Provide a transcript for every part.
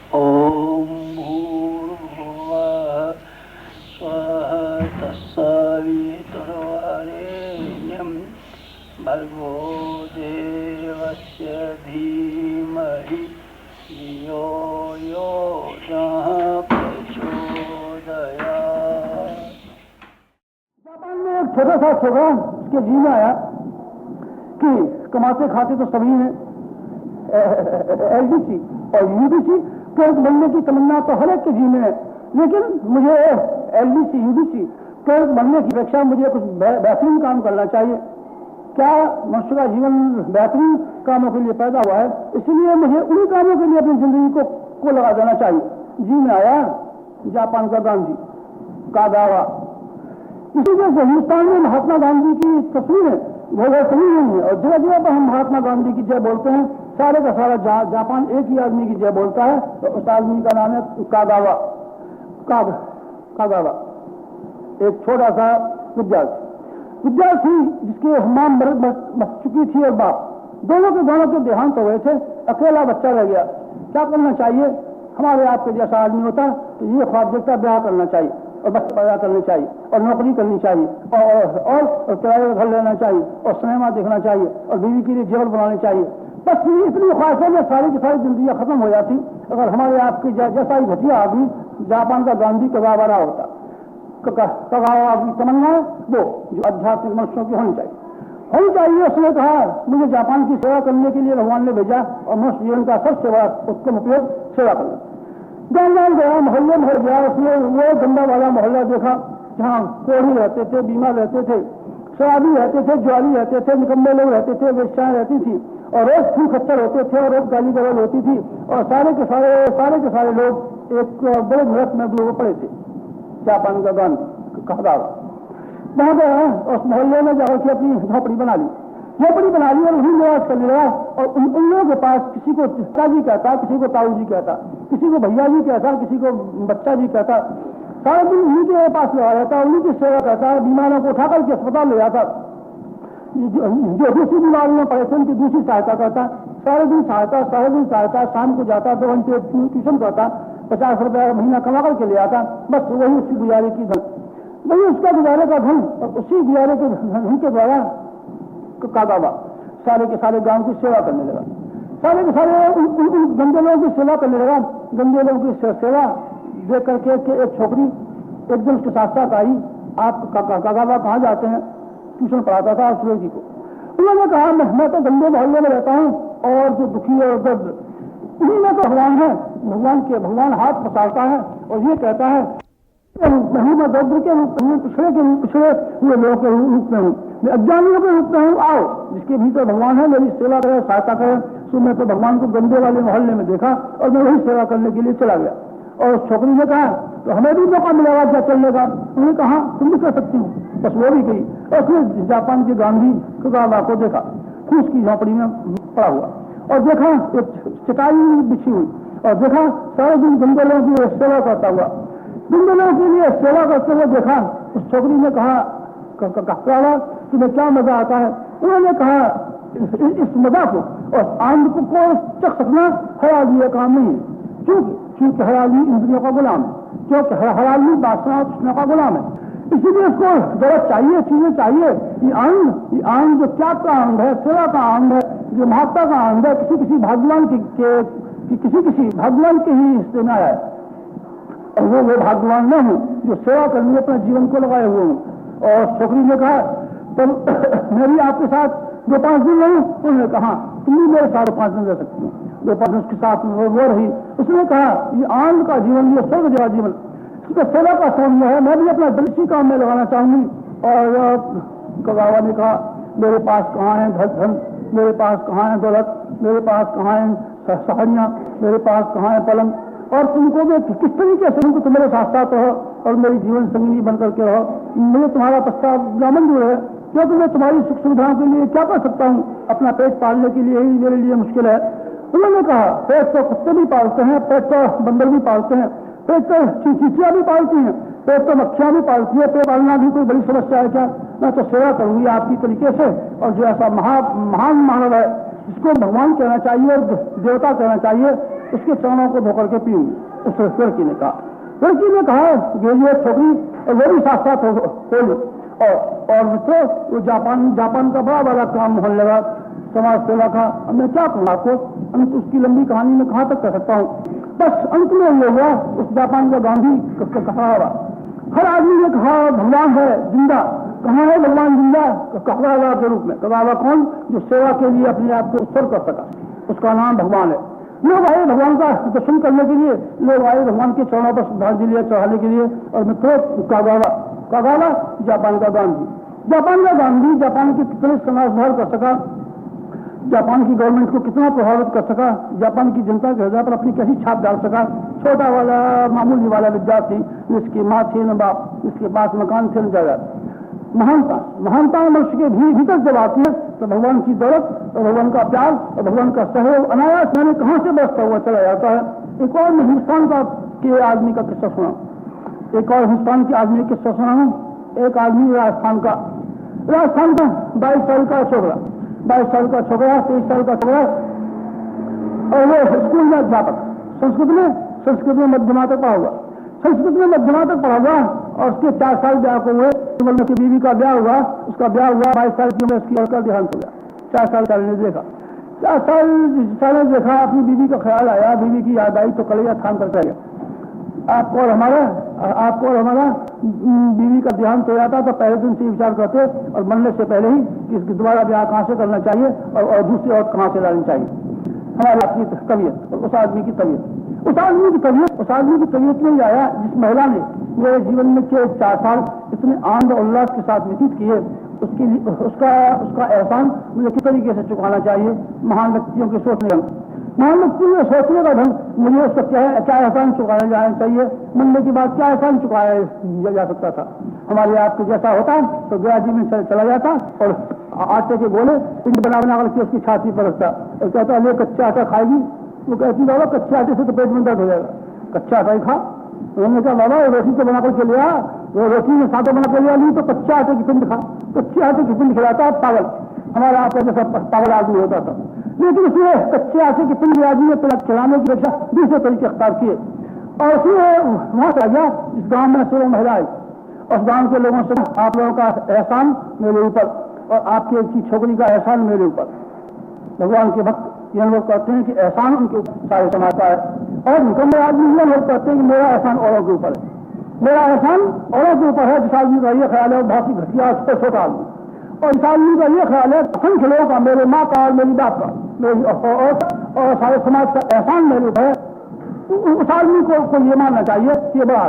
ओम भूर्भुवः स्वः तत्सवितुर्वरेण्यं भर्गो देवस्य धीमहि धियो यो नः प्रचोदयात्। जापान में एक छोटा सा छोकरा उसके जी में आया कि कमाते खाते तो सभी हैं, एलडीसी और यूडीसी कर्ज बनने की तमन्ना तो हर एक के जी में है, लेकिन मुझे एलडीसी यूडीसी कर्ज बनने की अपेक्षा मुझे कुछ बेहतरीन काम करना चाहिए। क्या मनुष्य का जीवन बेहतरीन कामों के लिए पैदा हुआ है, इसलिए मुझे उन्हीं कामों के लिए अपनी जिंदगी को लगा देना चाहिए। जी में आया जापान का गांधी का दावा। इसी वजह से हिंदुस्तान में महात्मा गांधी की तस्वीरें बहुत सही नहीं है और जगह जगह पर हम महात्मा गांधी की जय बोलते हैं। सारे का सारा जापान एक ही आदमी की जय बोलता है, तो उस आदमी का नाम है कागावा। एक छोटा सा विद्यार्थी जिसके मां मर चुकी थी और बाप दोनों के देहांत हो गए थे, अकेला बच्चा रह गया। क्या करना चाहिए? हमारे आपके जैसा आदमी होता तो ये ख्वाब देखता, ब्याह करना चाहिए और बच्चे पैदा करने चाहिए और नौकरी करनी चाहिए और किराए का घर लेना चाहिए और सिनेमा देखना चाहिए और बीवी के लिए जेवर बनाने चाहिए। बस इतनी ख्वाहिशों में सारी की सारी जिंदगी खत्म हो जाती अगर हमारे आपके जैसा ही घटिया आदमी जापान का गांधी कगावा रहा होता। कगावा की तमन्ना वो जो आध्यात्मिक मनुष्यों की होनी चाहिए। उसने कहा मुझे जापान की सेवा करने के लिए भगवान ने भेजा और मनुष्य जीवन का सबसे बड़ा उत्तम उपयोग सेवा करना। गांव गया, मोहल्ले में गया, उसने वो गंदा वाला मोहल्ला देखा जहाँ कोढ़ी रहते थे, बीमार रहते थे, शराबी रहते थे, ज्वाली रहते थे, निकम्मे लोग रहते थे, वेश्याएं रहती थी और रोज फूल खच्चर होते थे और रोज गाली गलौज होती थी और सारे के सारे लोग एक बड़े नरक में डूबे पड़े थे। जापान का गांधी कहा वहां गया, उस मोहल्ले में जाकर के अपनी झोपड़ी बना ली और उन्हीं निवास करने लगा और उन लोगों के पास किसी को पिताजी कहता, किसी को ताऊ जी कहता, किसी को भैया जी कहता, किसी को बच्चा जी कहता। सारा दिन उन्हीं के पास लगा रहता, उन्हीं की सेवा करता, बीमारों को उठाकर के अस्पताल ले जाता, जो दूसरी बीमारियों में पड़े थे उनकी दूसरी सहायता करता। सारे दिन सहायता, शाम को जाता, 2 घंटे ट्यूशन करता, 50 रुपया महीना कमा करके ले आता। बस वही उसकी गुजारे की धन, वही उसका गुजारे का धन और उसी गुजारे के धन के द्वारा कागावा सारे के सारे गांव की सेवा करने लगा। सारे के सारे गंदे लोगों की सेवा करने लगा। गंदे लोगों की सेवा देख करके एक छोकरी एक दिन उसके साथ आई। आप कागावा कहाँ जाते हैं? ट्यूशन पढ़ाता था सुरेश जी को। उन्होंने कहा मैं तो गंदे मोहल्ले में रहता हूँ और जो दुखी और दर्द उन्हीं में तो भगवान है। भगवान हाथ पसारता है और ये कहता है मैं दर्द के पिछड़े हुए लोगों के रूप में हूँ, मैं अज्ञानियों के रूप में हूँ। आओ जिसके भीतर भगवान है मेरी सेवा करे, सहायता करे। तो मैं तो भगवान को गंदे वाले मोहल्ले में देखा और मैं वही सेवा करने के लिए चला गया। और उस छोकरी ने कहा तो हमें भी मौका मिलेगा क्या चलने का? उन्होंने कहा तुम भी कर सकती हो। बस वो भी गई और फिर जापान के गांधी कगावा को देखा, फूस की झोपड़ी में पड़ा हुआ और देखा एक चटाई बिछी हुई और देखा सारे दिन गंदे लोगों की सेवा करता हुआ। गंदे लोगों के लिए सेवा करते हुए देखा। उस छोकरी ने कहा तुम्हें क्या मजा आता है? उन्होंने कहा इस मजा को और आनंद को चख सकना हयाली का काम नहीं है, क्योंकि हयाली इंद्रियों का गुलाम है, क्योंकि हयाली वासना और तृष्णा का गुलाम है। इसीलिए उसको जरूरत चाहिए, चीजें चाहिए। ये आनंद जो त्याग का आनंद है, सेवा का आनंद है, जो महात्मा का आनंद है, किसी भगवान के ही हिस्से में आया है और वो भगवान न हूं जो सेवा करने अपने जीवन को लगाए हुए हूं। और छोकरी ने कहा तो मैं भी आपके साथ 2-5 दिन रहूं? उन्होंने कहा तुम भी मेरे साथ 5 दिन रह सकती हो। 2-5 दिन उसके साथ वो रही। उसने कहा ये आनंद का जीवन, ये स्वर्ग जैसा जीवन, इसका सेवा का समय है, मैं भी अपना दिल इसी काम में लगाना चाहूंगी। और कगावा ने कहा मेरे पास कहाँ है धन, मेरे पास कहाँ है दौलत, मेरे पास कहाँ है साड़ियाँ, मेरे पास कहाँ है पलंग, और तुमको भी किस तरीके से तुमको तुम्हारे साथ साथ रहो और मेरी जीवन संगी बन करके रहो। मुझे तुम्हारा प्रस्ताव नामंजूर है, क्योंकि मैं तुम्हारी सुख सुविधाओं के लिए क्या कर सकता हूँ? अपना पेट पालने के लिए ही मेरे लिए मुश्किल है। उन्होंने कहा पेट तो कुत्ते भी पालते हैं, पेट तो बंदर भी पालते हैं, पेट तो चींटियां भी पालती हैं, पेट तो मक्खियां भी पालती है। पेट पालना भी कोई बड़ी समस्या है क्या? मैं तो सेवा करूंगी आपकी तरीके से। और जो ऐसा महान मानव है जिसको भगवान कहना चाहिए और देवता कहना चाहिए, उसके चरणों को धोकर के पीऊंगी। उस लड़की ने कहा ग्रेजुएट छोकरी, और वो भी साथ साथ हो। और मित्रों, वो जापान का बड़ा बड़ा काम होने लगा, समाज सेवा का। अब मैं क्या कहूँ आपको, अंत उसकी लंबी कहानी में कहाँ तक कह सकता हूँ। बस अंत में ये हुआ, उस जापान का गांधी कहा हुआ, हर आदमी ने कहा भगवान है जिंदा। कहाँ है भगवान जिंदा? कहवावा के रूप में। कहवावा कौन? जो सेवा के लिए अपने आप को उत्सर्ग कर सका, उसका नाम भगवान है। लोग आए भगवान का दर्शन करने के लिए, लोग आए भगवान के चरणों पर श्रद्धांजलि चढ़ाने के लिए। और मित्रों, कहवावा जापान का गांधी, जापान के कितने समाज सुधार कर सका, जापान की गवर्नमेंट को कितना प्रभावित कर सका, जापान की जनता के हृदय पर अपनी कैसी छाप डाल सका। छोटा वाला मामूली वाला विद्यार्थी, जिसकी माँ थी न बाप, जिसके पास मकान थे न जायदाद। महानता मनुष्य के भीतर जब आती है तो भगवान की दौलत और भगवान का प्यार और भगवान का सहयोग अनायास मैंने कहाँ से बसता हुआ चला जाता है। एक और हिंदुस्तान के आदमी का किस्सा सुना, एक और हिंदुस्तान के आदमी का किस्सा सुना हूँ। एक आदमी राजस्थान का 22 साल का छोकरा, 23 साल का छोकरा, और वो स्कूल में अध्यापक, संस्कृत में मध्यमा तक पढ़ा हुआ, और उसके 4 साल ब्याह को हुए। उसकी बीवी का ब्याह हुआ, उसका ब्याह हुआ 22 साल की उम्र, उसकी लड़का देहांत हो गया। 4 साल ने देखा, 4 साल ने देखा, अपनी बीवी का ख्याल आया, बीवी की याद आई तो कलेजा थाम करता गया। आपको और हमारा बीवी का देहांत हो जाता तो पहले दिन से विचार करते और मरने से पहले ही कि इसकी दोबारा ब्याह कहाँ से करना चाहिए और दूसरी औरत कहाँ से लानी चाहिए। हमारी आपकी तबीयत और उस आदमी की तबीयत में आया जिस महिला ने मेरे जीवन में केवल 4 साल इतने आनंद और उल्लास के साथ व्यतीत किए, उसका एहसान मुझे किस तरीके से चुकाना चाहिए। महान व्यक्तियों के सोचने का ढंग, मुझे उसका क्या एहसान चुकाया जाना चाहिए, मरने के बाद क्या एहसान चुकाया जा सकता था। हमारे आपके जैसा होता तो गया जी में चला जाता और आटे के गोले पिंड बना करके उसकी छाती पर रखता और कहता ले कच्चा आटा खाएगी। वो कहती बाबा कच्चे आटे से तो पेट में दर्द हो जाएगा, कच्चा आटा ही खा। उन्होंने कहा बाबा रोटी तो बना करके लिया, वो रोटी में सातों बना कर लिया, नहीं तो कच्चे आटे की पिंड खा। कच्चे आटे की पिंड खिलाता पागल, हमारा आपका जैसा पागल आदमी होता था। लेकिन उसने कच्चे आटे की पिंड आदमी ने खिलाने की रक्षा दूसरे तरीके अख्तियार किए और उसने वहां से आ गया जिस गांव में 16 महिलाएं। उस गांव के लोगों से आप लोगों का एहसान मेरे ऊपर और आपके छोकरी का एहसान मेरे ऊपर। भगवान के भक्त ये लोग कहते हैं कि एहसान उनके सारे समाता है, और निकम्मे आदमी ये लोग कहते हैं कि मेरा एहसान औरों के ऊपर है, मेरा एहसान औरों के ऊपर है। जिस आदमी का ये ख्याल है बहुत ही घटिया छोटा आदमी, और इस आदमी का ये ख्याल है असंख्य लोगों का, मेरे माँ का और मेरी बाप का और सारे समाज का एहसान मेरे ऊपर है। उस आदमी को ये मानना चाहिए कि बड़ा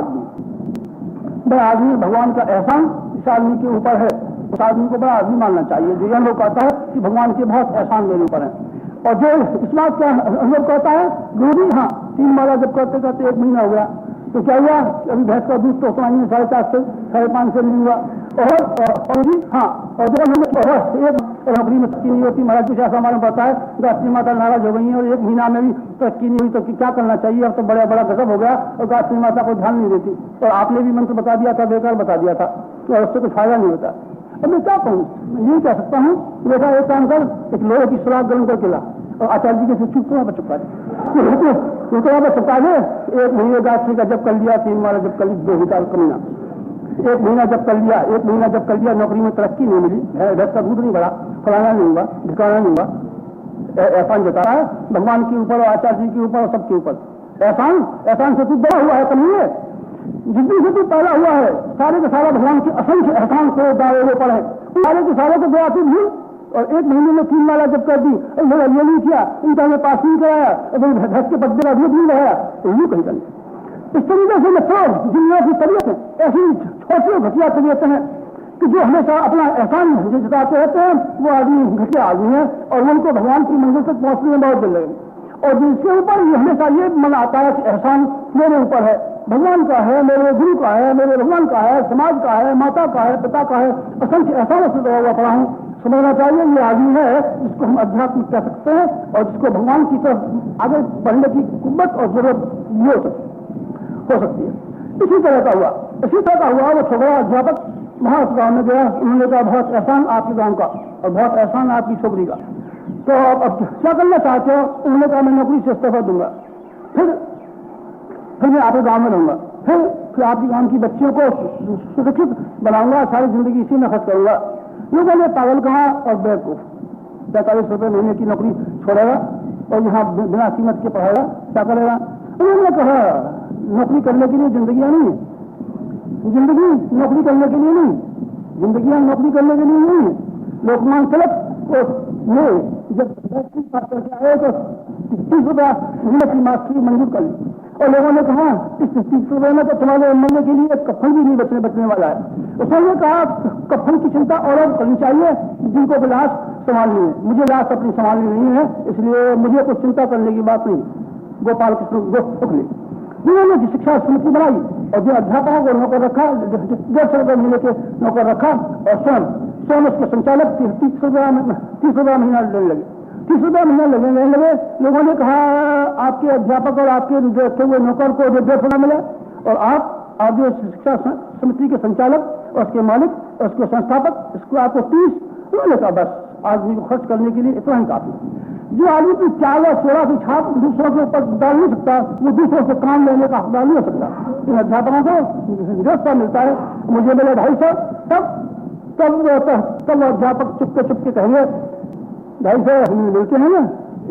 आदमी भगवान का एहसान इस आदमी के ऊपर है, उस आदमी को बड़ा आदमी मानना चाहिए। जो यह लोग कहता है कि भगवान के बहुत एहसान मेरे ऊपर है, और जो इस बात का अनुभव कहता है गुरु हाँ 3 माला जब करते करते 1 महीना हो गया तो क्या हुआ, अभी भैंस का दूध तो उतना ही 4.5 से 5.5 से नहीं हुआ। और जी हाँ, और जब हमें एक नौकरी में तरक्की नहीं होती, महाराज कुछ ऐसा हमारे पता है गायत्री माता नाराज हो गई है और 1 महीना में भी तरक्की नहीं हुई तो क्या करना चाहिए। अब तो बड़ा गजब हो गया और गायत्री माता को ध्यान नहीं देती, और आपने भी मंत्र बता दिया था, बेकार बता दिया था, तो उससे कुछ फायदा नहीं होता। अब मैं क्या कहूँ, मैं यही कह सकता हूँ बेटा एक काम कर, एक लोहे की सुराख गर्म करके ला और आचार्य जी के चुपका दे, चुपका दे। 1 महीने गायत्री का जब कर लिया, 3 माला जब कर ली, 2 विचार कमीना, 1 महीना जब कर लिया, नौकरी में तरक्की नहीं मिली, भैंस का दूध नहीं बढ़ा, फलाना नहीं हुआ, ढिकाना नहीं हुआ। एहसान जता है भगवान के ऊपर और आचार्य जी के ऊपर और सबके ऊपर। एहसान से तू बड़ा हुआ है, कमी है जितनी से तू पैदा हुआ है, सारे के सारा भगवान के असंख्य एहसान को दावे पर है, सारे के सारे को दया तू भूल। और 1 महीने में 3 माला जब कर दी, मेरा ये नहीं किया, इनका मैं पास नहीं कराया, भैंस के पद्मे का दूध नहीं लगाया, तो यूँ कहीं करें। इस तरीके से मैं दुनिया की तबीयत है, ऐसी छोटी घटिया तबीयत है कि जो हमेशा अपना एहसान जताते रहते हैं, वो आदमी घटिया आदमी है और उनको भगवान की मंजिल तक पहुंचने में बहुत देर लगेगी। और जिसके ऊपर ये हमेशा ये मन आता है कि एहसान मेरे ऊपर है, भगवान का है, मेरे गुरु का है, मेरे भगवान का है, समाज का है, माता का है, पिता का है, असंख्य एहसानों से दबा हुआ पड़ा हूँ। समझना चाहिए ये आदमी है जिसको हम अध्यात्म कह सकते हैं और जिसको भगवान की तरफ आगे बढ़ने की कुव्वत और जरूरत ये हो सकती है। इसी तरह का हुआ वो छोकरा अध्यापक वहां उस गाँव में गया। उन्होंने कहा बहुत एहसान आपके गाँव का और बहुत एहसान आपकी छोकरी का, तो अब क्या करना चाहते हो? उन्होंने कहा मैं नौकरी से इस्तीफा दूंगा। फिर मैं आपके गांव में रहूंगा, फिर आपके गांव की बच्चियों को सुरक्षित बनाऊंगा, सारी जिंदगी इसी में खर्च करूंगा। लोगों ने पागल कहा और बेवकूफ, 45 रुपये महीने की नौकरी छोड़ेगा और यहाँ बिना कीमत के पढ़ाएगा, क्या करेगा? उन्होंने कहा नौकरी करने के लिए जिंदगियां नहीं, जिंदगी नौकरी करने के लिए नहीं, जिंदगियां नौकरी करने के लिए नहीं। लोकमान तिलक ने जब बात करके आए तो 30 रुपया महीने की मास्टरी मंजूर कर ली और लोगों ने कहा इस 30 रुपये में तो तुम्हारे मरने के लिए कफन भी नहीं बचने वाला है। उसने कहा कफन की चिंता और करनी चाहिए जिनको लाश संभालनी है, मुझे लाश अपनी संभालनी नहीं है, इसलिए मुझे कुछ चिंता करने की बात नहीं। गोपाल कृष्ण गोखले जिन्होंने शिक्षा समिति बनाई और जो अध्यापकों को नौकर रखा, 150 रुपये महीने के नौकर रखा और स्वयं उसके संचालक 30 रुपया महीना लेने लगे, 30 रुपया महीना लगने लगे। लोगों ने कहा आपके अध्यापक और आपके रखे हुए नौकर को 150 रुपया मिले और आप जो शिक्षा समिति के संचालक और उसके मालिक और उसके संस्थापक इसको आपको 30। उन्होंने कहा बस आदमी को खर्च करने के लिए इतना ही काफी। जो आदमी की 4 या 16 की छाप दूसरों के ऊपर डाल नहीं सकता, वो दूसरों से काम लेने का हकदार नहीं हो सकता। इन अध्यापकों को 150 मिलता है, मुझे मिले 250, तब अध्यापक चुपके कहेंगे 250 मिलते हैं ना,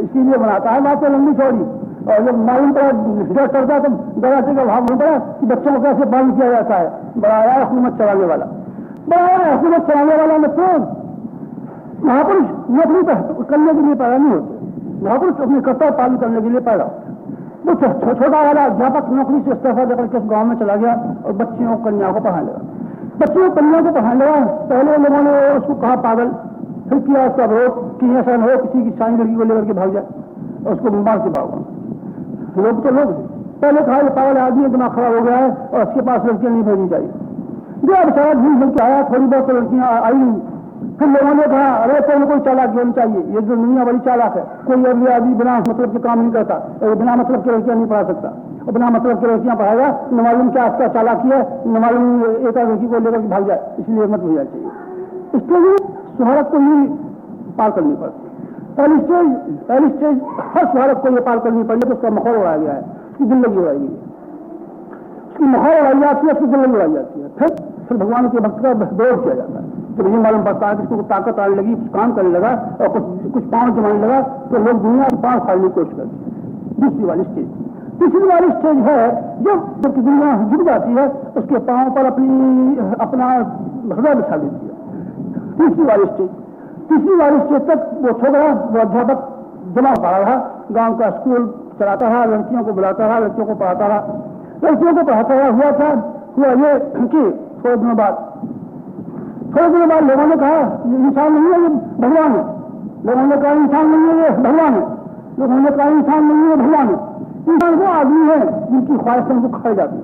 इसीलिए बनाता है बातें लंबी चौड़ी। और जब मालूम पड़ा डर करता है तो डराते का भाव नहीं पड़ा कि बच्चों को कैसे पालन किया जाता है। बड़ा हुकूमत चलाने वाला, बड़ा हुकूमत चलाने वाला मतलब महापुरुष नौकरी करने के लिए पैदा नहीं होते, महापुरुष अपने कर्तव्य पालन करने के लिए पैदा होते। वो छोटा वाला अध्यापक नौकरी से इस्तीफा देकर के गांव में चला गया और बच्चियों कन्या को पढ़ाने लगा, बच्चियों कन्या को पढ़ाने लगा। पहले लोगों ने उसको कहा पागल, फिर किया उसका विरोध कि ऐसा न हो किसी की साई लड़की को लेकर के भाग जाए और उसको मार के भागो। लोग तो लोग पहले कहा ये पागल आदमी दिमाग खराब हो गया है और उसके पास लड़कियां नहीं भेजनी चाहिए। जो बेचारा झूठ झूठ के आया, थोड़ी बहुत लड़कियां आई। फिर लोगों ने कहा अरे कोई चालाक होनी चाहिए, ये जो दुनिया बड़ी चालाक है, कोई अभी आदमी बिना मतलब के काम नहीं करता और बिना मतलब के लड़कियां नहीं पढ़ा सकता और बिना मतलब के लड़कियां पढ़ाएगा न मालूम क्या उसका चालाक है, न मालूम एक लड़की को लेकर भाग जाए, इसलिए मत हो जाना चाहिए। इसके लिए सुहारक को ही पार करनी पड़ती। पहली स्टेज हर सुहारक को ये पार करनी पड़ी तो उसका माहौल उड़ाया गया है, उसकी जिंदगी उड़ाई गई है, उसकी माहौल उड़ाई जाती है, उसकी जिंदगी उड़ाई जाती है। फिर भगवान के भक्त का दौर किया जाता है। तो मुझे मालूम पड़ता है कि इसको ताकत आने लगी, कुछ काम करने लगा और कुछ पांव जमाने लगा तो लोग दुनिया की पांव फाड़ने की कोशिश करते हैं। दूसरी वाली स्टेज, तीसरी वाली स्टेज है जब दुनिया झुक जाती है उसके पांव पर अपना हृदय बिछा देती है। तीसरी वाली स्टेज तक वो छोकरा, वो अध्यापक जमा पड़ा रहा, गांव का स्कूल चलाता रहा, लड़कियों को बुलाता रहा, लड़कियों को पढ़ाता रहा, लड़कियों को पढ़ाता रहा। हुआ ये कि थोड़े दिनों बाद लोगों ने कहा ये इंसान नहीं है, ये भगवान है। लोगों ने कहा इंसान नहीं है, ये भगवान है। लोगों ने कहा इंसान नहीं है, भगवान है। इंसान वो आदमी है जिनकी ख्वाहिशें को खाई जाती है।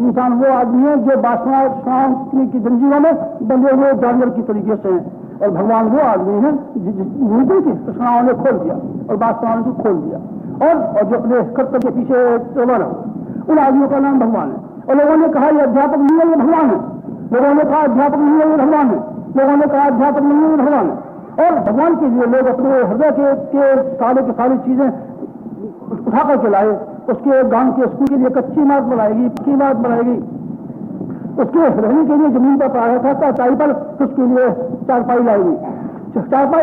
इंसान वो आदमी है जो वासनाओं की जंजीरों में बंधे हुए जानवर की तरीके से है और भगवान वो आदमी है जिनकी तृष्णाओं ने खोल दिया और वासनाओं को खोल दिया और जो अपने कर्तव्य के पीछे चला रहा, उन आदमियों का नाम भगवान है। और लोगों ने कहा ये अध्यापक नहीं है, ये भगवान है। लोगों ने कहा अध्यापक नहीं है, ये भगवान है। लोगों ने कहा अध्यापक नहीं है, ये भगवान है। और भगवान के लिए लोग अपने हृदय के सारी चीजें उठा करके लाए। उसके गांव के स्कूल के लिए कच्ची इमारत बनाएगी, पक्की इमारत बनाएगी, उसके रहने के लिए जमीन पर पड़ा था चाई पर, उसके लिए चारपाई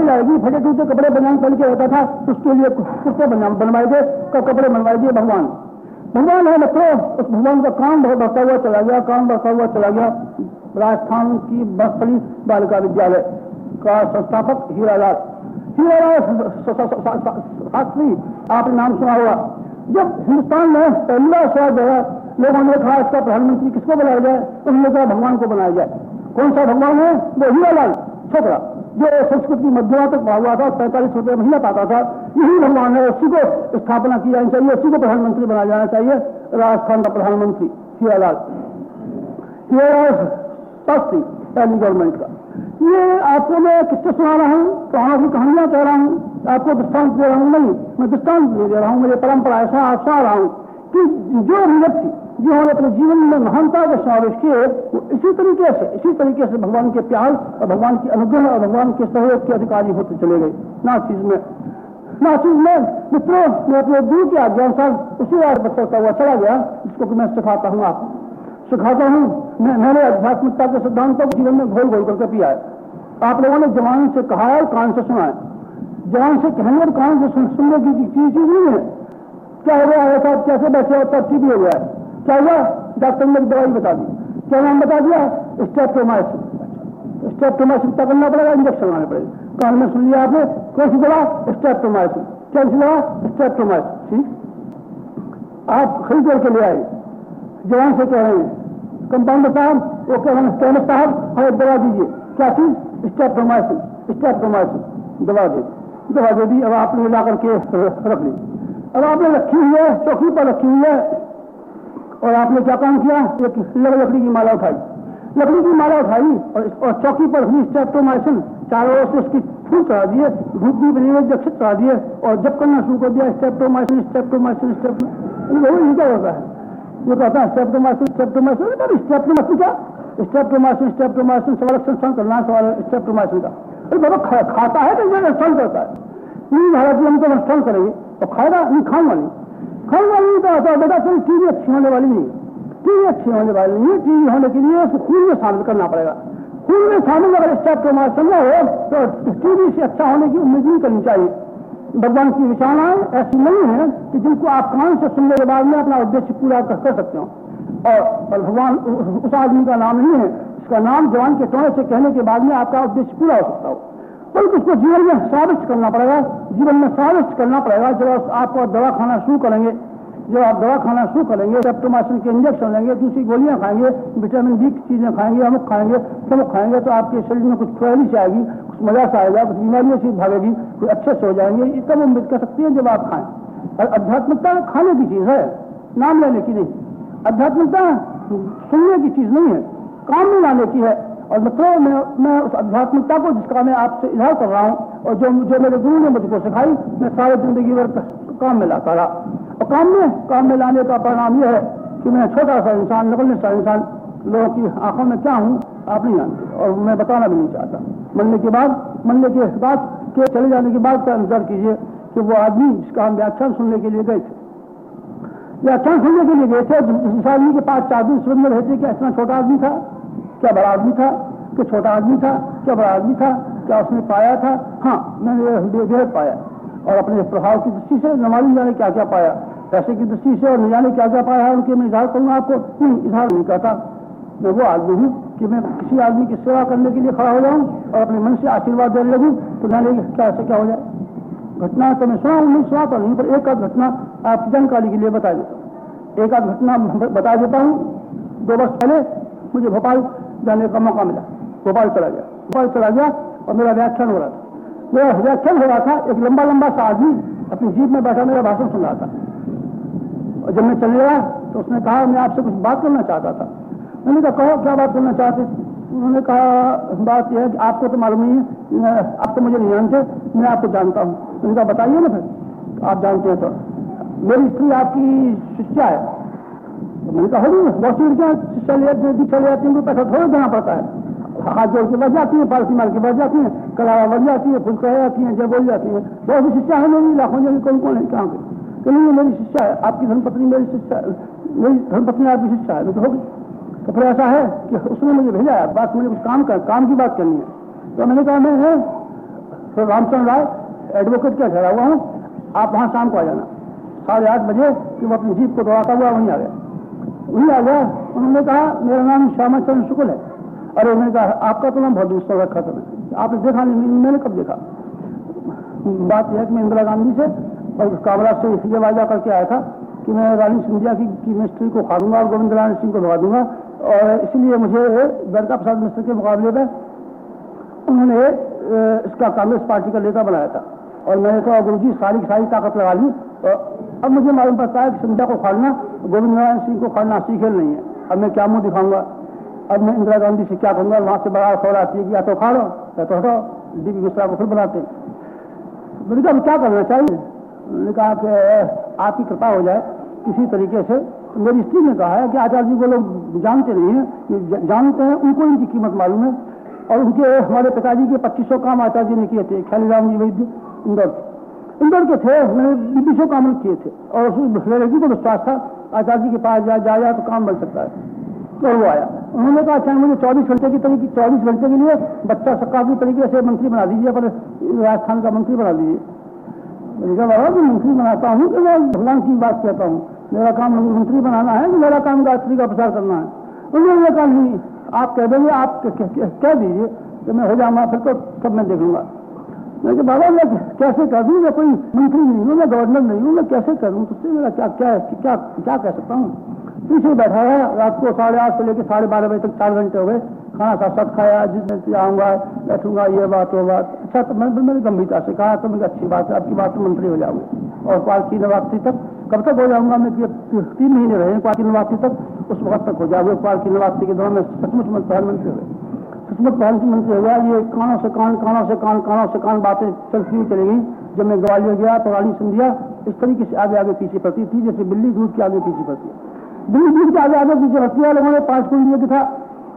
लाएगी, फटे टूटे कपड़े बनाने पहन के रहता था, उसके लिए कुत्ते बनवाएंगे, कपड़े बनवाएंगे। भगवान है मतलब उस भगवान का काम बहुत बढ़ता हुआ चला गया। राजस्थान की बड़ी बालिका विद्यालय का संस्थापक हीरालाल शास्त्री, आपने नाम सुना होगा। जब हिंदुस्तान में पहली बार स्वाद गया, लोगों ने कहा इसका प्रधानमंत्री किसको बनाया जाए, उन्होंने कहा भगवान को बनाया जाए। कौन सा भगवान है? वो हीरालाल छोकरा जो संस्कृत की मध्यमा तक पढ़ा हुआ था, 45 रुपये महीना पाता था। यही भगवान है, उसी को स्थापना की जानी चाहिए, उसी को प्रधानमंत्री बनाया जाना चाहिए। राजस्थान का प्रधानमंत्री हीरालाल शास्त्री, पहली गवर्नमेंट का। ये आपको मैं किससे सुना रहा हूँ, कहां की कहानियां कह रहा हूँ, आपको दृष्टांत दे रहा हूँ नहीं, मैं दृष्टांत दे रहा हूँ। मेरी परंपरा ऐसा आप सुना रहा हूँ कि जो भी व्यक्ति जिन्होंने अपने जीवन में महानता के समावेश किए, वो इसी तरीके से भगवान के प्यार और भगवान की अनुग्रह और भगवान के सहयोग के अधिकारी होते चले गए। ना चीज में नासिक में मित्रों मैं अपने गुरु की आज्ञानुसार उसी बात बचता हुआ चला गया जिसको कि मैं सिखाता हूँ, आपको सिखाता हूँ। मैंने आध्यात्मिकता के सिद्धांतों को जीवन में घोल घोल करके पिया है। आप लोगों ने जवान से कहा है और कान से सुना है। जवान से कहने और कान से सुनने की चीज नहीं है। क्या हो गया ऐसा, कैसे बैठे हो तब ठीक हो गया है, क्या हुआ डॉक्टर ने दवाई बता दी, क्या नाम बता दिया, स्ट्रेप्टोमाइसिन। स्ट्रेप्टोमाइसिन क्या करना पड़ेगा, इंजेक्शन लगाने पड़ेगा। कान में सुन लिया आपने, कौन सी दवा, स्ट्रेप्टोमाइसिन। क्या सी दवा, स्ट्रेप्टोमाइसिन। ठीक, आप खरीद करके ले आए। जवान से कह रहे हैं कंपाउंडर साहब, वो कह रहे हैं केमिस्ट साहब हमें दवा दीजिए। क्या चीज, स्ट्रेप्टोमाइसिन। स्ट्रेप्टोमाइसिन दवा दे दी। अब आपने ला करके रख ली। अब आपने रखी हुई है, चौकी पर रखी हुई है, और आपने क्या काम किया, एक लकड़ी की माला उठाई। लकड़ी की माला उठाई और चौकी पर हुई स्ट्रेप्टोमाइसिन चारों ओर से उसकी फूल चढ़ा दिए, धूप भी बनी हुई दक्षित चढ़ा दिए और जब करना शुरू कर दिया स्ट्रेप्टोमाइसिन स्ट्रेप्टोमाइसिन स्ट्रेप्टोमाइसिन। क्या होता है, ये कहता है स्ट्रेप्टोमाइसिन स्ट्रेप्टोमाइसिन। स्ट्रेप्टोमाइसिन क्या, स्ट्रेप्टोमाइसिन स्ट्रेप्टोमाइसिन सवाल संस्थान करना सवाल स्ट्रेप्टोमाइसिन का। अरे बाबा खाता है तो ये रक्षण करता है, नहीं भारत हम तो रक्षण करेंगे और खाएगा नहीं, खाऊंगा नहीं, खाऊंगा नहीं तो ऐसा बेटा चल टीवी अच्छी होने वाली नहीं, टीवी अच्छी होने वाली नहीं। टीवी होने के लिए उसको खून में शामिल करना पड़ेगा। खून में शामिल अगर स्ट्रेप्टोमाइसिन न हो तो टीवी से अच्छा होने की उम्मीद नहीं करनी चाहिए। भगवान की विचारणाएं ऐसी नहीं है कि जिनको आप कान से सुनने के बाद में अपना उद्देश्य पूरा कर सकते हो। और भगवान उस आदमी का नाम नहीं है, इसका नाम जवान के टोने से कहने के बाद में आपका उद्देश्य पूरा हो सकता हो। बल्कि उसको जीवन में स्वादिष्ट करना पड़ेगा, जीवन में स्वादिष्ट करना पड़ेगा। जब आप दवा खाना शुरू करेंगे, जब आप दवा खाना शुरू करेंगे, स्ट्रेप्टोमाइसिन के इंजेक्शन लेंगे, दूसरी गोलियां खाएंगे, विटामिन बी की चीजें खाएंगे, अमुक खाएंगे, तमुक खाएंगे, तो आपके शरीर में कुछ खुशहाली से आएगी, कुछ मजा से आएगा, कुछ बीमारियों से भागेगी, कुछ अच्छे से हो जाएंगे। ये तब उम्मीद कर सकती है जब आप खाएं। और आध्यात्मिकता खाने की चीज है, नाम लेने की नहीं। आध्यात्मिकता सुनने की चीज नहीं है, काम में लाने की है। और मित्रों मैं उस आध्यात्मिकता को जिसका मैं आपसे इजहार कर रहा हूँ और जो मेरे गुरु ने मुझको सिखाई, मैं सारी जिंदगी भर काम में लाता रहा। और काम में लाने का परिणाम यह है कि मैं छोटा सा इंसान, नकल सा इंसान, लोगों की आंखों में क्या हूँ आप नहीं जानते और मैं बताना भी नहीं चाहता। मरने के बाद के चले जाने के बाद का इंतजार कीजिए कि वो आदमी जिसका हम व्याख्यान सुनने के लिए गए थे, व्याख्यान सुनने के लिए गए थे, जिस आदमी के पास 4 दिन सुबह रहते, क्या इतना छोटा आदमी था, क्या बड़ा आदमी था, क्या छोटा आदमी था, क्या बड़ा आदमी था, क्या उसने पाया था? हाँ, मैंने बेहद पाया। और अपने प्रभाव की दृष्टि से न मालूम जाने क्या क्या पाया, पैसे की दृष्टि से और न जाने क्या क्या पाया है, उनके मैं इजहार करूंगा आपको नहीं, इजहार नहीं करता। मैं वो आदमी हूँ कि मैं किसी आदमी की सेवा करने के लिए खड़ा हो जाऊँ और अपने मन से आशीर्वाद देने लगूँ तो जाने क्या ऐसे क्या हो जाए। घटना तो मैं सुना नहीं, सुना तो नहीं, पर एक आध घटना आपकी जानकारी के लिए बता देता हूँ। एक आध घटना बता देता हूँ। 2 वर्ष पहले मुझे भोपाल जाने का मौका मिला। भोपाल चला गया और मेरा व्याख्यान हो रहा था। एक लंबा सा आदमी अपनी जीप में बैठा मेरा भाषण सुन रहा था। और जब मैं चले गया तो उसने कहा मैं आपसे कुछ बात करना चाहता था। मैंने कहा कहो क्या बात करना चाहते? उन्होंने कहा बात यह है कि आपको तो मालूम नहीं है, आप तो मुझे नहीं जानते, मैं आपको जानता हूँ। मैंने कहा बताइए ना फिर, आप जानते हैं तो। मेरी स्त्री आपकी शिष्या है। तो मैंने कहा बहुत सी लड़कियाँ शिक्षा ले जाती हैं, पैसा थोड़ा देना पड़ता है, हाथ जोड़ के बढ़ जाती है, पालकी मार के बढ़ जाती है, कलावा बढ़ जाती है, फुल कह जाती है, जब बोल जाती है। बहुत सी शिक्षा है मेरी, लाखों जगह कौन है क्या कि नहीं मेरी शिक्षा है, आपकी धर्मपत्नी मेरी शिक्षा, मेरी धर्मपत्नी आपकी शिक्षा है। तो होगी तो फिर ऐसा है कि उसने मुझे भेजा है, बात मुझे कुछ काम की बात करनी है। तो मैंने कहा मैं रामचंद्र राय एडवोकेट क्या ठहरा हुआ हूँ, आप वहाँ शाम को आ जाना 8:30 बजे। कि वो अपनी जीप को दौड़ाता हुआ वहीं आ गया। उन्होंने कहा मेरा नाम श्यामाचरण शुक्ल है। अरे मैंने कहा आपका तो नाम बहुत दूसरा रखा था, आपने देखा नहीं? मैंने कब देखा? बात यह है कि मैं इंदिरा गांधी से और कामराज से ये वायदा करके आया था कि मैं रानी सिंधिया की मिस्ट्री को उखाड़ूंगा और गोविंद नारायण सिंह को दबा दूंगा। और इसलिए मुझे द्वारका प्रसाद मिश्र के मुकाबले में उन्होंने इसका कांग्रेस पार्टी का नेता बनाया था। और मैंने कहा गुरु जी सारी ताकत लगा ली। अब मुझे मालूम पड़ता है कि सिंधिया को उखाड़ना, गोविंद नारायण सिंह को उखाड़ना सीखेल नहीं है। अब मैं क्या मुंह दिखाऊंगा? अब मैं इंदिरा गांधी से क्या कहूँगा? वहाँ से बड़ा खबर आती है कि या तो उखाड़ो या तो हटाओ। डीपी मिश्रा को फिर बनाते हैं। मैंने कहा क्या करना चाहिए? उन्होंने कहा कि आपकी कृपा हो जाए किसी तरीके से। तो मेरी स्त्री ने कहा है कि आचार्य जी को लोग जानते नहीं है, जानते हैं उनको इनकी कीमत मालूम है। और उनके हमारे पिताजी के 2500 काम आचार्य जी ने किए थे, ख्यालीराम जी वैद्य इंदौर। इंदौर के थे, मैंने विदेशों का अमल किए थे और उस लड़की को विश्वास था आचार्य जी के पास जाया तो काम बन सकता है। और वो आया, उन्होंने कहा अच्छा मुझे 24 घंटे के लिए बच्चा सकाफी तरीके से मंत्री बना दीजिए, पर राजस्थान का मंत्री बना दीजिए। मैंने कहा बाबा मैं मंत्री बनाता हूँ कि मैं भगवान की बात कहता हूँ, मेरा काम मंत्री बनाना है कि मेरा काम गायत्री का प्रचार करना है। उन्होंने कहा नहीं आप कह देंगे, आप कह दीजिए तो मैं हो जाऊंगा, फिर तो तब मैं देख लूंगा। मैं कहा बाबा मैं कैसे कर दूँ, मैं कोई मंत्री नहीं हूँ, मैं गवर्नर नहीं हूँ, मैं कैसे करूँ, तुझसे मेरा क्या कह सकता हूँ। पीछे बैठा है, रात को 8:30 से लेकर 12:30 बजे तक 4 घंटे हो गए, खाना सा सब खाया, जिसमें आऊँगा बैठूंगा, ये बात वो बात। अच्छा तो मैंने गंभीरता से कहा तो मुझे अच्छी बात है, आपकी बात तो मंत्री हो जाओगे और पालकी नवासी तक कब तक हो जाऊंगा मैं, 3 महीने रहे पालकी नवासी तक, उस वक्त तक हो जाओगे। पालकी नवासी के दौरान में सचमुच में प्रधानमंत्री हो गए, सचमुच प्रधानमंत्री हो गया। ये कानों से कान बातें चलती हुई चली गई। जब मैं ग्वालियर गया तो रानी सिंधिया इस तरीके से आगे पीछे पड़ती थी जैसे बिल्ली दूध के आगे पीछे पड़ती है, बिल्ली दूध के आगे पीछे पड़ती है। लोगों ने 5 कुंडियों की था,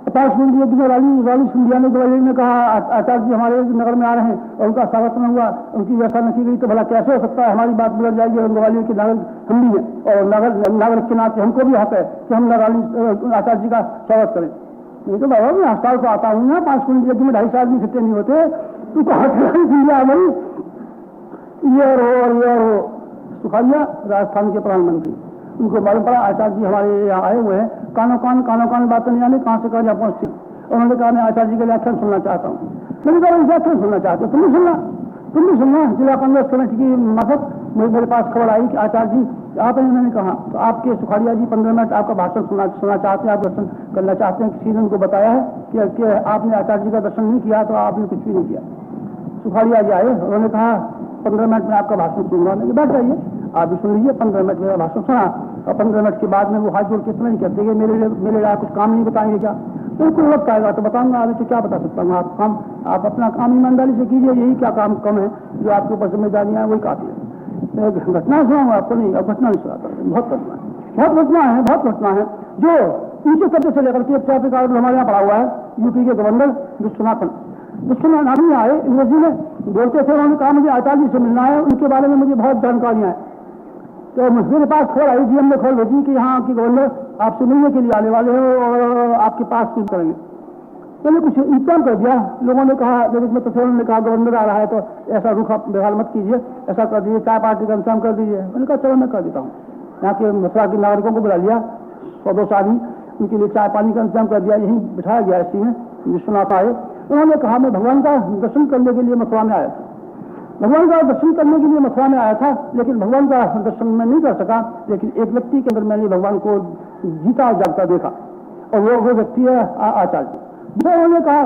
5 कुंडियों की रानी सिंधिया ने ग्वालियर में कहा आचार्य जी हमारे नगर में आ रहे हैं और उनका स्वागत न हुआ, उनकी व्यवस्था न की गई तो भला कैसे हो सकता है, हमारी बात बिगड़ जाएगी। और ग्वालियर के नागरिक हम भी हैं और नागरिक के नाते हमको भी हक है कि हम आचार्य जी का स्वागत करें। नहीं तो बाबा मैं अस्पताल को आता हूँ ना, 5 कुंडियों में 250 आदमी इकट्ठे नहीं होते, तो सिंधिया आ गई ये हो सुखालिया राजस्थान के प्रधानमंत्री। उनको मालूम पड़ा आचार्य जी हमारे यहाँ आए हुए हैं, कानों कान बातें नहीं आने कहाँ से कहाँ जा पहुँचती। उन्होंने कहा मैं आचार्य जी का व्याख्यान सुनना चाहता हूँ। मैंने कहा व्याख्यान सुनना चाहते हो, तुम भी सुनना। जिला कांग्रेस कमेटी की मार्फत मेरे पास खबर आई कि आचार्य जी आप, मैंने कहा तो आपके सुखाड़िया जी 15 मिनट आपका भाषण सुनना चाहते हैं, आप दर्शन करना चाहते हैं। किसी ने उनको बताया है कि आपने आचार्य जी का दर्शन नहीं किया तो आपने कुछ भी नहीं किया। सुखाड़िया जी आए, उन्होंने कहा 15 मिनट में आपका भाषण सुनूंगा। मैंने बैठ जाइए आप भी सुन लीजिए। 15 मिनट मेरा भाषण सुना और 15 मिनट के बाद में वो हाथ जोड़ के इतना ही कहते कि मेरे लिए कुछ काम नहीं बताएंगे क्या। बिल्कुल वक्त आएगा तो बताऊंगा, अभी तो क्या बता सकता हूँ। आप अपना काम ईमानदारी से कीजिए, यही क्या काम कम है, जो आपके ऊपर जिम्मेदारियाँ वही काफी है। घटना सुनाऊंगा आपको, नहीं अब घटना नहीं सुनाता, बहुत घटना है जो ऊंचे सत्य से लेकर के ट्रैफिक आर्डर हमारे यहाँ पड़ा हुआ है। यूपी के गवर्नर विश्वनाथ आदमी आए, अंग्रेजी में बोलते थे, उन्होंने कहा मुझे आचार्य जी से मिलना है, उनके बारे में मुझे बहुत जानकारियां हैं। तो मेरे पास खोल आई, जीएम ने खोल भेजी कि यहाँ की गवर्नर आपसे मिलने के लिए आने वाले हो और आपके पास कुछ करेंगे। मैंने कुछ इंतजाम कर दिया। लोगों ने कहा लेकिन तो उन्होंने कहा गवर्नर आ रहा है तो ऐसा रूखा व्यवहार मत कीजिए, ऐसा कर दीजिए, चाय पार्टी का इंतजाम कर दीजिए। मैंने कहा चलो मैं कर देता हूँ। यहाँ के मथुरा के नागरिकों को बुला लिया, 100-200 आदमी, उनके लिए चाय पानी का इंतजाम कर दिया। यहीं बिठाया गया इसी में। विश्वनाथ आए, उन्होंने कहा मैं भगवान का दर्शन करने के लिए मथुरा में आया था, भगवान का दर्शन करने के लिए मथुरा में आया था, लेकिन भगवान का दर्शन मैं नहीं कर सका। लेकिन एक व्यक्ति के अंदर मैंने भगवान को जीता जागता देखा और वो व्यक्ति है आचार्य जी। उन्होंने कहा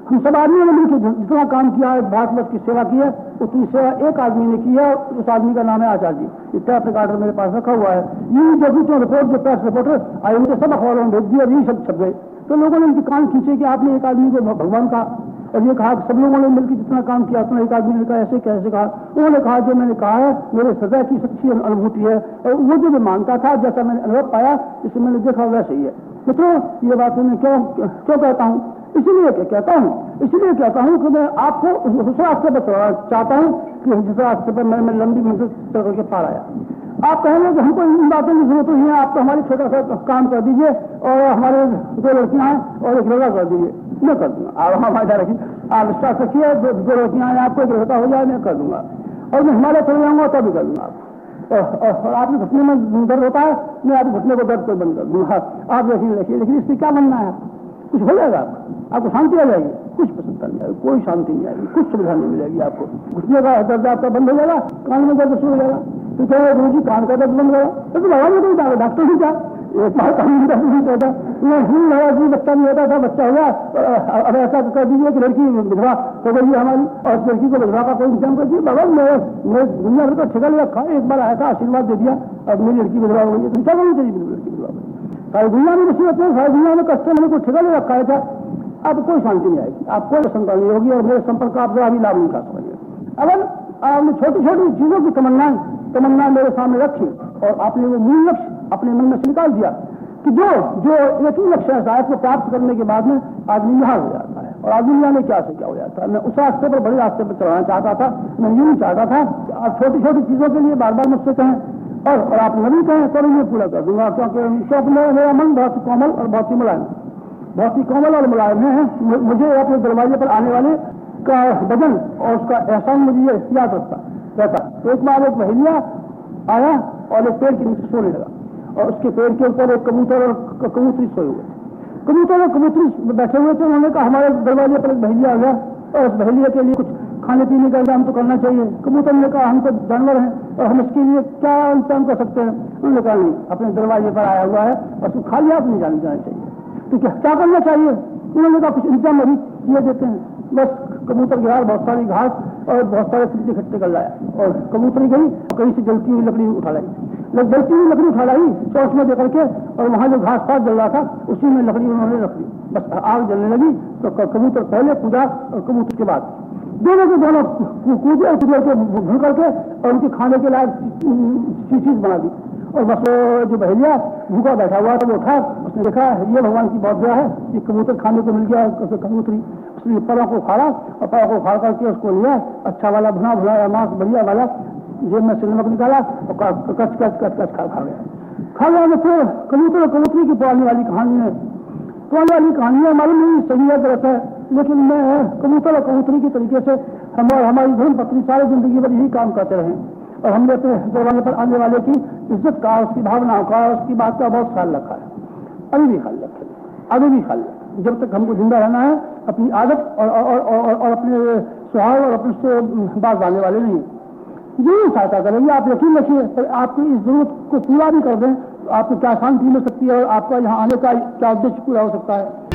हम सब आदमियों ने मिलकर जितना काम किया है, भारतवर्ष की सेवा की है, उतनी सेवा एक आदमी ने की है, उस आदमी का नाम है आचार्य जी। इस टैप रिकॉर्डर मेरे पास रखा हुआ है। ये जो रिपोर्ट जो प्रेस रिपोर्टर आए उनके सब अखबारों में भेज दिए और यही सब छप गए। तो लोगों ने उनके कान खींचे कि आपने एक आदमी को भगवान का, और ये कहा सब लोगों ने मिलकर जितना काम किया उतना एक आदमी ने कहा ऐसे कैसे कहा। उन्होंने कहा जो मैंने कहा है मेरे सदा की सच्ची अनुभूति है और वो जो मैं मानता था, जैसा मैंने अनुभव पाया, जिसे मैंने देखा वैसे ही है। मित्रों ये बात मैं क्यों कहता हूँ, इसीलिए कहता हूँ कि मैं आपको उस रास्ते पर चलाना चाहता हूँ कि जिस रास्ते पर मैं लंबी मंजिल चल करके पार आया। आप कहेंगे कि हमको इन बातों की जरूरत नहीं है, आप तो हमारी छोटा सा काम कर दीजिए और हमारे 2 लड़कियां हैं और एक लड़का कर दीजिए। मैं कर दूंगा, आप वहाँ फायदा रखिए, आप विश्वास रखिए, 2 लड़कियां हैं, आपको एक लड़का हो जाए मैं कर दूंगा और मैं हिमालय चले जाऊंगा तब भी कर दूंगा। और आपके घुटने में दर्द होता है, मैं आपके घुटने को दर्द को बंद कर दूंगा। आप रखिए, लेकिन इससे क्या बनना है, कुछ हो जाएगा आपको शांति आ जाएगी, कुछ प्रसन्नता नहीं आएगी, कोई शांति नहीं आएगी, कुछ सुविधा नहीं मिलेगी आपको। घुटने का दर्द आपका बंद हो जाएगा, कान में दर्द शुरू हो जाएगा, तो क्या है गुरु जी कान का दर्द बंद हो जाएगा, तो लगा नहीं डॉक्टर ही क्या एक बार कान में दर्द नहीं होता, लगा जी बच्चा नहीं होता था, बच्चा हो गया। अब ऐसा कर दीजिए कि लड़की विधवा हो गई हमारी और लड़की को विधवा का कोई इंतजाम कर दिया। बाबा मैं दुनिया भर का ठेका ले रखा, एक बार आया था आशीर्वाद दे दिया, अब मेरी लड़की विधवा हो गई है, तो क्या करनी चाहिए लड़की विधवा हो। सारी दुनिया में मुसीबत है, सारी दुनिया में कष्ट मैंने को ठेका ले रखा था, अब कोई शांति नहीं आएगी, आप कोई प्रसन्नता नहीं होगी और मेरे संपर्क का आप जरा भी लाभ नहीं उठा सकेंगे। अगर आपने छोटी छोटी चीजों की तमन्ना मेरे सामने रखी और आपने वो मूल लक्ष्य अपने मन में से निकाल दिया कि जो एक ही लक्ष्य है शायद को प्राप्त करने के बाद में आदमी यहाँ हो जाता है। और आज दुनिया में क्या से क्या हो जाता है। मैं उस रास्ते पर बड़े रास्ते पर चलाना चाहता था। मैं ये नहीं चाहता था कि आप छोटी छोटी चीजों के लिए बार बार मुझसे कहें और आप नहीं कहें तो मैं पूरा कर दूंगा, क्योंकि मेरा मन बहुत ही कोमल और बहुत ही मुलायम, बहुत ही कोमल और मुलायम है। मुझे अपने दरवाजे पर आने वाले का वजन और उसका एहसान मुझे ये याद रहता। एक बार एक महिला आया और एक पेड़ के नीचे सोने लगा और उसके पेड़ के ऊपर एक कबूतर और कबूतरी सोए हुए। कबूतर और कबूतरी बैठे हुए थे। उन्होंने कहा हमारे दरवाजे पर एक महिला आ गया और उस महिला के लिए कुछ खाने पीने का इंतजाम तो करना चाहिए। कबूतर ने कहा हम तो जानवर हैं और हम इसके लिए क्या इंतजाम कर सकते हैं। उन्होंने कहा नहीं, अपने दरवाजे पर आया हुआ है और उसको खाली हाथ नहीं जाना चाहिए। तो क्या करना चाहिए? उन्होंने कहा कुछ इंतजाम अभी किए देते हैं। बस कबूतर गया, बहुत सारी घास और बहुत सारे फूटे इकट्ठे कर लाया और कबूतरी गई कहीं से जलती हुई लकड़ी उठा लाई। जलती हुई लकड़ी उठा लाई टॉर्च में देकर के, और वहां जो घास पास जल रहा था उसी में लकड़ी उन्होंने रख दी। बस आग जलने लगी तो कबूतर पहले कूदा और कबूतर के बाद दोनों के दोनों कूदे और कूद के भून करके और उनके खाने के लायक चीज बना दी। और बस जो बहेलिया भूखा बैठा हुआ था वो उठा, उसने देखा ये भगवान की बहुत दया है, ये कबूतर खाने को मिल गया कबूतरी। उसने परों को उखाड़ा और परों को उखाड़ करके उसको लिया, अच्छा वाला भुना भुनाया मांस बढ़िया वाला, जेब में से नमक निकाला और कच खा गया। तो फिर कबूतर और कबूतरी की पुरानी वाली कहानी है। पुरानी वाली कहानी है, मालूम नहीं सही है गलत है, लेकिन मैं कबूतर और कबूतरी के तरीके से हमारी धर्म पत्नी सारी जिंदगी भर यही काम करते रहे और हमने अपने दरवाजे पर आने वाले की इज्जत का, उसकी भावनाओं का, उसकी बात का बहुत ख्याल रखा है। अभी भी ख्याल रखें, आगे भी ख्याल रखें। जब तक हमको जिंदा रहना है अपनी आदत और अपने स्वभाव और अपने से बात आने वाले नहीं, यही सहायता करेंगे। आप यकीन रखिए, पर आपकी इस जरूरत को पूरा भी कर दें तो आपको क्या शांति मिल सकती है और आपका यहाँ आने का क्या उद्देश्य पूरा हो सकता है।